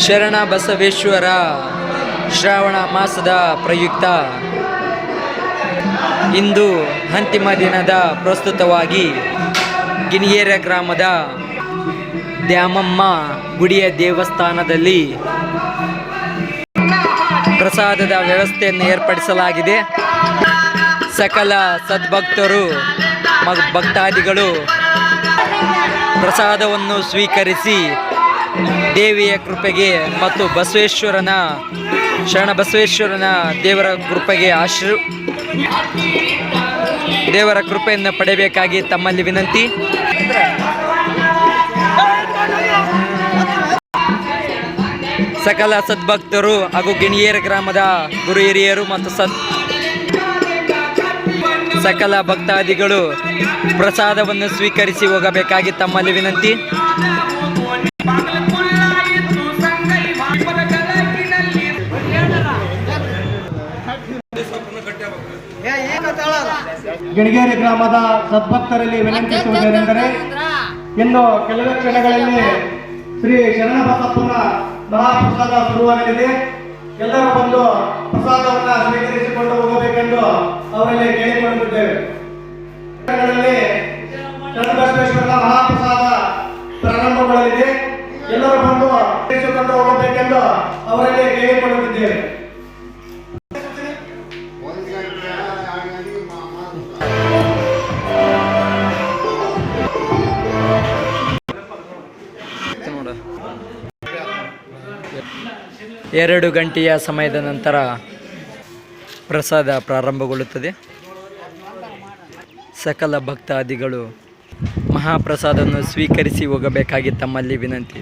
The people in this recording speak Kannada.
ಶರಣ ಬಸವೇಶ್ವರ ಶ್ರಾವಣ ಮಾಸದ ಪ್ರಯುಕ್ತ ಇಂದು ಅಂತಿಮ ದಿನದ ಪ್ರಸ್ತುತವಾಗಿ ಗಿಣಿಗೇರ ಗ್ರಾಮದ ದ್ಯಾಮಮ್ಮ ಗುಡಿಯ ದೇವಸ್ಥಾನದಲ್ಲಿ ಪ್ರಸಾದದ ವ್ಯವಸ್ಥೆಯನ್ನು ಏರ್ಪಡಿಸಲಾಗಿದೆ. ಸಕಲ ಸದ್ಭಕ್ತರು ಭಕ್ತಾದಿಗಳು ಪ್ರಸಾದವನ್ನು ಸ್ವೀಕರಿಸಿ ದೇವಿಯ ಕೃಪೆಗೆ ಮತ್ತು ಶರಣ ಬಸವೇಶ್ವರನ ದೇವರ ಕೃಪೆಯನ್ನು ಪಡೆಯಬೇಕಾಗಿ ತಮ್ಮಲ್ಲಿ ವಿನಂತಿ. ಸಕಲ ಸದ್ಭಕ್ತರು ಹಾಗೂ ಗಿಣಿಗೇರ ಗ್ರಾಮದ ಗುರು ಹಿರಿಯರು ಮತ್ತು ಸಕಲ ಭಕ್ತಾದಿಗಳು ಪ್ರಸಾದವನ್ನು ಸ್ವೀಕರಿಸಿ ಹೋಗಬೇಕಾಗಿ ತಮ್ಮಲ್ಲಿ ವಿನಂತಿ. ಗಿಣಿಗೇರಿ ಗ್ರಾಮದ ಸದ್ಭಕ್ತರಲ್ಲಿ ವಿನಂತಿಸುವುದೇನೆಂದರೆ, ಇನ್ನು ಕೆಲವೇ ಕ್ಷಣಗಳಲ್ಲಿ ಶ್ರೀ ಶರಣಬಸಪ್ಪನ ಮಹಾಪ್ರಸಾದ ಶುರುವಾಗಲಿದೆ. ಎಲ್ಲರೂ ಬಂದು ಪ್ರಸಾದವನ್ನು ಸ್ವೀಕರಿಸಿಕೊಂಡು ಹೋಗಬೇಕೆಂದು ಅವರಲ್ಲಿ ಕೇಳಿಕೊಳ್ಳುತ್ತಿದ್ದೇವೆ. ಶರಣಬಸವೇಶ್ವರನ ಮಹಾಪ್ರಸಾದ ಪ್ರಾರಂಭಗೊಳ್ಳಲಿದೆ. ಎಲ್ಲರೂ ಬಂದು ಸ್ವೀಕರಿಸಿಕೊಂಡು ಹೋಗಬೇಕೆಂದು ಅವರಲ್ಲಿ ಕೇಳಿಕೊಳ್ಳುತ್ತಿದ್ದೇವೆ. ಎರಡು ಗಂಟೆಯ ಸಮಯದ ನಂತರ ಪ್ರಸಾದ ಪ್ರಾರಂಭಗೊಳ್ಳುತ್ತದೆ. ಸಕಲ ಭಕ್ತಾದಿಗಳು ಮಹಾಪ್ರಸಾದವನ್ನು ಸ್ವೀಕರಿಸಿ ಹೋಗಬೇಕಾಗಿ ತಮ್ಮಲ್ಲಿ ವಿನಂತಿ.